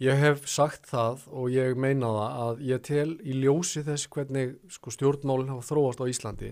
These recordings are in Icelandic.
Ég hef sagt það og ég meina það að ég tel í ljósi þess hvernig stjórnmálin hafa þróast á Íslandi,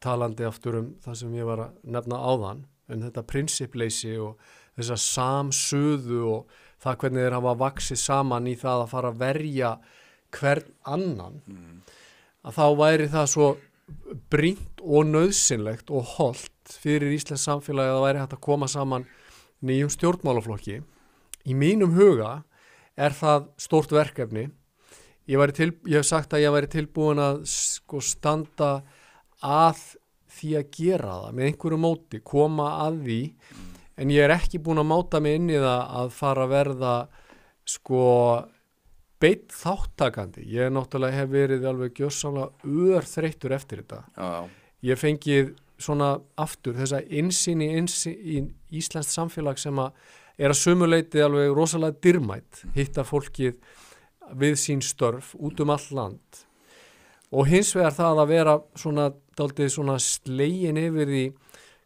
talandi aftur það sem ég var að nefna áðan, þetta prinsippleysi og þessa samsuðu og það hvernig þeir hafa vaxið saman í það að fara að verja hvern annan, að þá væri það svo brýnt og nauðsynlegt og hollt fyrir Íslands samfélagi að það væri hægt að koma saman nýjum stjórnmálaflokki. Í mínum huga það stórt verkefni. Ég hef sagt að ég væri tilbúin að standa að því að gera það með einhverju móti, koma að því, en ég ekki búin að máta mig inn í það að fara að verða beinn þáttakandi. Ég náttúrulega hef verið alveg gjörsamlega örþreyttur eftir þetta. Já. Ég fengið svona aftur þessa innsýn í íslenskt samfélag sem að að sumuleyti alveg rosalega dýrmætt, hitta fólkið við sín störf út all land. Og hins vegar það að vera dálítið slegin yfir því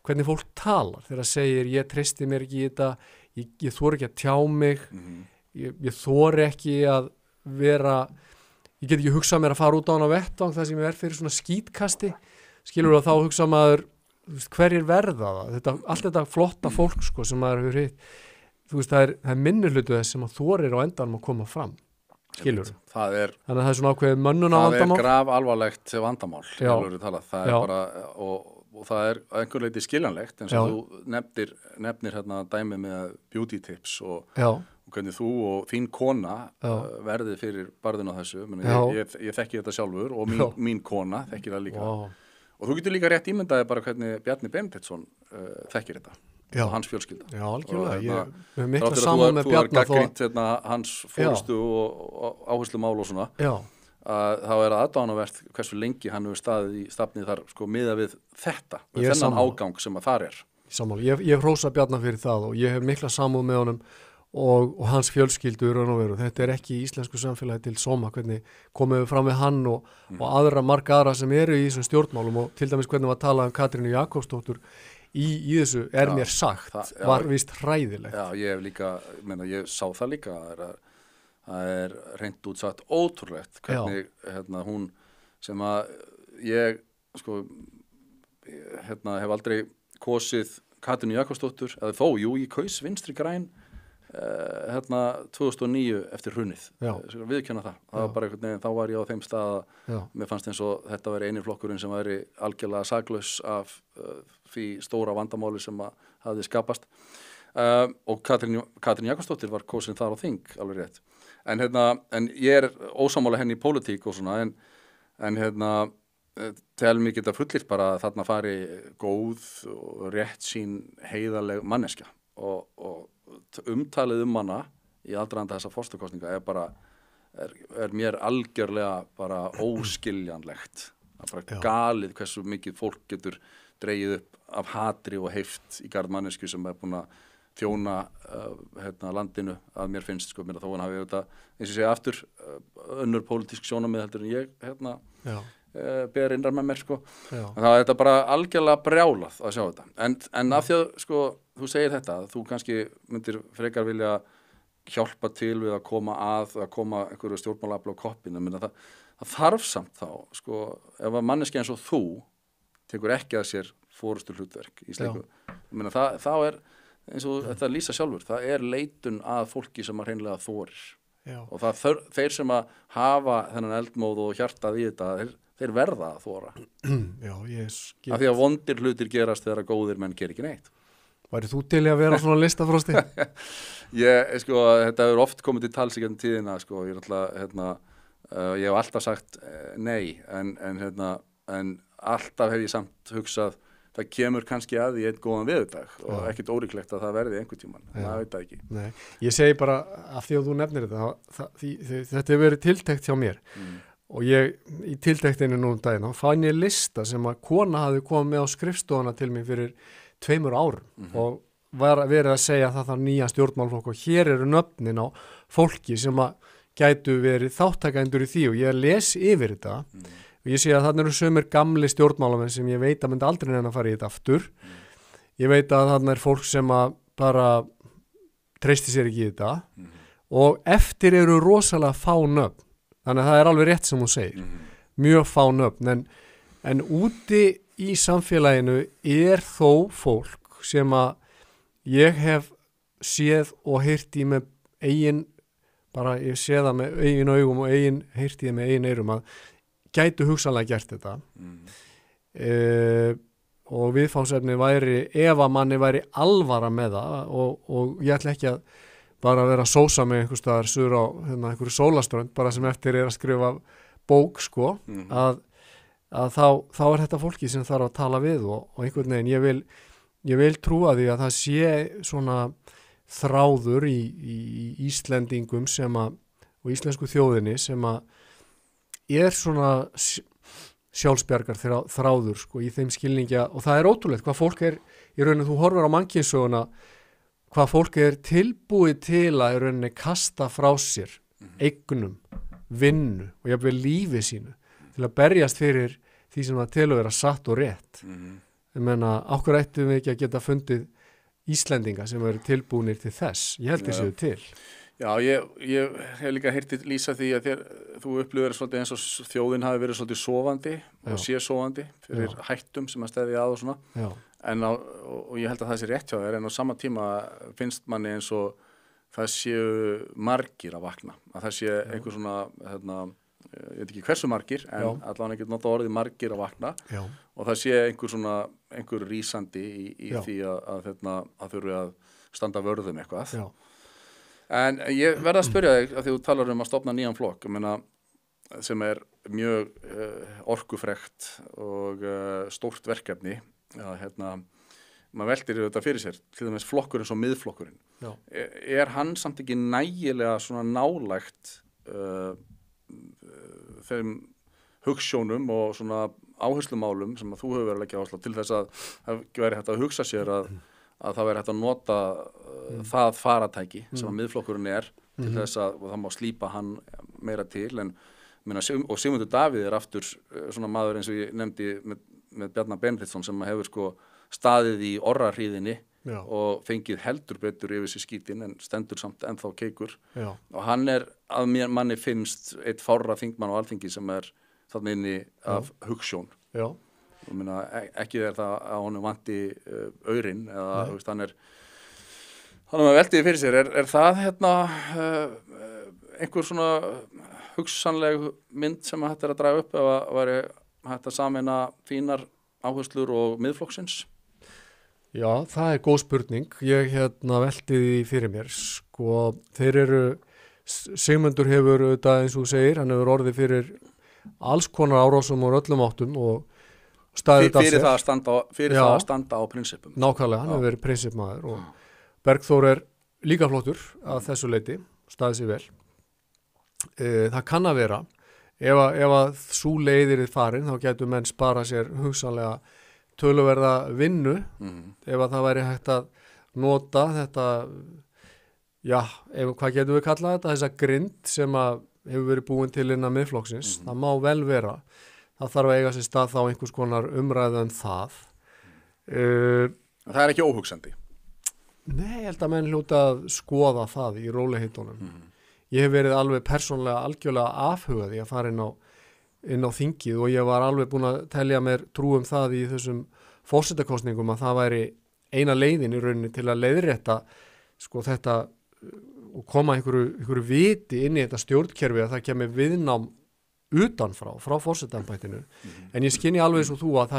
hvernig fólk talar þegar segir ég treysti mér ekki í þetta, ég þori ekki að tjá mig, ég þori ekki að vera, ég get ekki hugsað mér að fara út á hana vettvang þar sem ég fyrir svona skítkasti, skilur þá hugsa maður, hverjir verða það, allt þetta flotta fólk sem maður hefur hitt. Það er minnihlutu þess sem að þorir á endanum að koma fram, skilur. Þannig að það er svona ákveðið mönnun á vandamál. Það graf alvarlegt vandamál, það Já. Bara, og það að einhver leyti skiljanlegt, eins og þú nefnir hérna dæmi með beauty tips og hvernig þú og þín kona verði fyrir barðinu á þessu. Ég þekki þetta sjálfur og mín kona þekkir það líka. Og þú getur líka rétt ímyndaði bara hvernig Bjarni Benediktsson þekkir þetta. Og hans fjölskylda. Já, algjörlega. Ég hef mikla saman með Bjarna. Þú er gagnrýnt hans fórustu og áherslumál og svona. Já. Þá það aðdánavert hversu lengi hann hefur staðið í stafnið þar miðað við þetta, við þennan ágang sem að þar Sammála. Ég hrósa Bjarna fyrir það og ég hef mikla samúð með honum og hans fjölskyldu raun og veru. Þetta ekki í íslensku samfélagi til sóma, hvernig komum við fram við hann og marga aðra sem eru í þessum stjórnmálum og til dæmis hvernig var talað Katrínu Jakobsdóttur í þessu mér sagt, var víst hræðilegt. Já, ég hef líka, ég sá það líka, það reynt út sagt ótrúlegt, hvernig hún sem að ég hef aldrei kosið Katrínu Jakobsdóttur, eða þó, ég kaus Vinstri græn 2009 eftir hrunið, viðurkenna það var bara einhvern veginn, þá var ég á þeim stað að mér fannst eins og þetta væri eini flokkurinn sem væri algjörlega saklaus af því stóra vandamáli sem að hafði skapast og Katrín Jakobsdóttir var kosin þar á þing, alveg rétt en ég ósammála henni í pólitík og svona en tel mig geta fullyrt bara að þarna fari góð og rétt sín heiðarleg manneskja og umtalið hana í aðdraganda þessa forsetakosninga er mér algjörlega bara óskiljanlegt. Það bara galið hversu mikið fólk getur dregið upp af hatri og heift í garð mannesku sem búin að þjóna landinu að mér finnst þó hann hafi þetta, eins og segja aftur önnur pólitísk sjónarmið heldur en ég ber innra með mér það er þetta bara algjörlega brjálað að sjá þetta en af því að þú segir þetta, þú kannski myndir frekar vilja hjálpa til við að koma einhverju stjórnmálaafli á koppinu, það þarf samt þá ef að manneskja eins og þú tekur ekki að sér forystu hlutverk í slíku, þá eins og þetta lýsa sjálfur, það leitun að fólki sem að hreinlega þorir og þeir sem að hafa þennan eldmóð og hjartað í þetta þeir verða að þora af því að vondir hlutir gerast þegar að góðir menn ger ekki neitt. Væri þú til að vera svona listafrosti? Þetta hefur oft komið til tals í gegnum tíðina, ég hef alltaf sagt nei, en alltaf hef ég samt hugsað, það kemur kannski að því einn góðan veðurdag og ekkert ólíklegt að það verði einhvern tímann, það veit það ekki. Nei, ég segi bara af því að þú nefnir þetta, þetta hefur verið tiltekt hjá mér og ég í tiltektinu nú daginn, þá fann ég lista sem að kona hafði komið með á skrifstofuna til mig fyrir 2 árum og var verið að segja að það þarf nýja stjórnmálflokk og hér eru nöfnin á fólki sem að gætu verið þáttakendur í því og ég les yfir þetta og ég sé að þarna eru sumir gamli stjórnmálamenn sem ég veit að myndi aldrei neina að fara í þetta aftur ég veit að þarna fólk sem að bara treysti sér ekki í þetta og eftir eru rosalega fá nöfn, þannig að það alveg rétt sem hún segir, mjög fá nöfn, en úti í samfélaginu þó fólk sem að ég hef séð og heyrt í með eigin, bara ég sé það með eigin augum og heyrt í það með eigin eyrum að gætu hugsanlega gert þetta og viðfangsefni væri, ef að manni væri alvara með það og ég ætla ekki að bara vera að sósa með einhver staðar suður á einhverju sólaströnd bara sem eftir að skrifa bók sko, að þá þetta fólki sem þarf að tala við og einhvern veginn ég vil trúa því að það sé svona þráður í Íslendingum og íslensku þjóðinni sem að svona sjálfsbjargar þráður sko, í þeim skilningi og það ótrúlegt hvað fólk í rauninni, þú horfir á mannkynssöguna hvað fólk tilbúið til að í rauninni kasta frá sér eignum, vinnu og jafnvel lífi sínu til að berjast fyrir því sem það telur vera satt og rétt ég meina, okkur ættum við ekki að geta fundið Íslendinga sem eru tilbúinir til þess ég held þessu til Já, ég hef líka heyrt lýsa því að þú upplifir svolítið eins og þjóðin hafi verið svolítið sofandi og sé sofandi fyrir hættum sem að steðja að og svona og ég held að það sé rétt hjá þér en á sama tíma finnst manni eins og það séu margir að vakna að það sé einhver svona ég veit ekki hversu margir en allavega ekki nota orðið margir að vakna og það sé einhver rísandi í því að þurfi að standa vörðum eitthvað en ég verð að spyrja þig að því þú talar að stofna nýjan flokk sem mjög orkufrekt og stórt verkefni maður veltir þetta fyrir sér til dæmis flokkurinn svo miðflokkurinn hann samt ekki nægilega svona nálægt þeim hugsjónum og svona áherslumálum sem að þú hefur verið að leggja áherslu til þess að það væri hægt að hugsa sér að það væri hægt að nota það faratæki sem að miðflokkurinn til þess að og það má slípa hann meira til en og Sigmundur Davíð aftur svona maður eins og ég nefndi með Bjarna Benediktsson sem hefur sko staðið í orrahríðinni og fengið heldur betur yfir sér skítinn en stendur samt ennþá keikur og hann að manni finnst eitt fárra þingmann á Alþingi sem þarna inni af hugsjón og minna, ekki það að honum vanti aurinn eða veist, hann með veltiði fyrir sér það einhver svona hugsanleg mynd sem hægt að draga upp eða væri hægt að sameina þínar áherslur og miðflokksins? Já, það góð spurning. Ég veltiði fyrir mér. Sko, Sigmundur hefur auðvitað eins og þú segir, hann hefur orðið fyrir alls konar árásum og öllum áttum og staðið af sér. Fyrir það að standa á prinsipum. Nákvæmlega, hann hefur verið prinsipmaður og Bergþór líka flottur að þessu leiti, staðið sér vel. Það kann að vera, ef að sú leiðir farin, þá getur menn spara sér hugsanlega töluverða vinnu ef að það væri hægt að nota þetta hvað getum við kallað þetta þessa grind sem að hefur verið búin til innan miðflokksins það má vel vera það þarf að eiga sér stað þá einhvers konar umræðu það Það ekki óhugsandi? Nei, ég held að menn hljóta að skoða það í rólegheitunum Ég hef verið alveg persónlega algjörlega afhugað í að fara inn á þingið og ég var alveg búin að telja mér trú það í þessum forsetakosningum að það væri eina leiðin í rauninni til að leiðrétta sko þetta og koma einhverju viti inn í þetta stjórnkerfi að það kemur viðnám utanfrá, frá forsetaembættinu en ég skynji alveg eins og þú að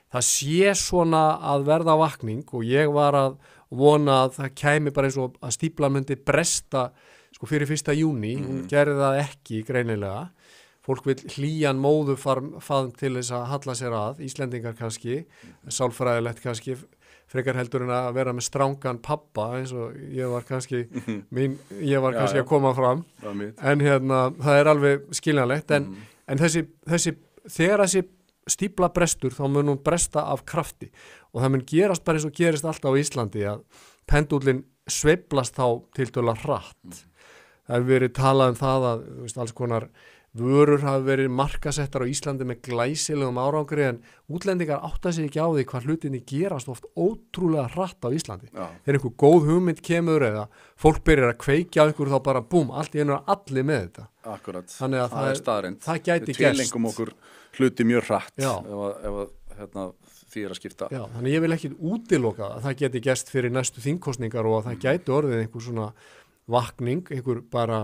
það sé svona að verða vakning og ég var að vona að það kæmi bara eins og að stíflan myndi bresta sko fyrir 1. júní, hún gerði það ekki greinilega fólk vil hlýjan móðufaðm til þess að halla sér að, Íslendingar kannski, sálfræðilegt kannski, frekar heldur en að vera með strangan pappa eins og ég var kannski að koma fram, en það alveg skiljanlegt, en þegar þessi stífla brestur, þá mun hún bresta af krafti og það mun gerast bara eins og gerist alltaf á Íslandi að pendúllinn sveiflast þá tiltölulega hratt. Það hefur verið talað það að alls konar vörur hafa verið markasettar á Íslandi með glæsilegum árangri en útlendingar átta sig ekki á því hvað hlutinni gerast oft ótrúlega hratt á Íslandi. Þegar einhver góð hugmynd kemur eða fólk byrjar að kveikja á einhver þá bara búm, allt í einu er allir með þetta. Akkurat, þannig að það er staðreynd. Það gæti gerst. Við tilengum okkur hluti mjög hratt ef því að skipta. Já, þannig ég vil ekki útiloka að það geti gerst fyrir næstu þingkosningar og að það gæti orðið einhver svona vakning, einhver bara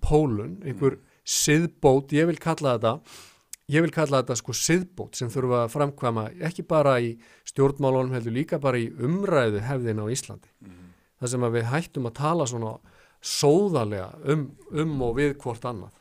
pólun, einhver siðbót, ég vil kalla þetta sko siðbót sem þurfa að framkvæma ekki bara í stjórnmálunum heldur líka bara í umræðu hefðin á Íslandi. Það sem að við hættum að tala svona sóðalega og við hvort annað.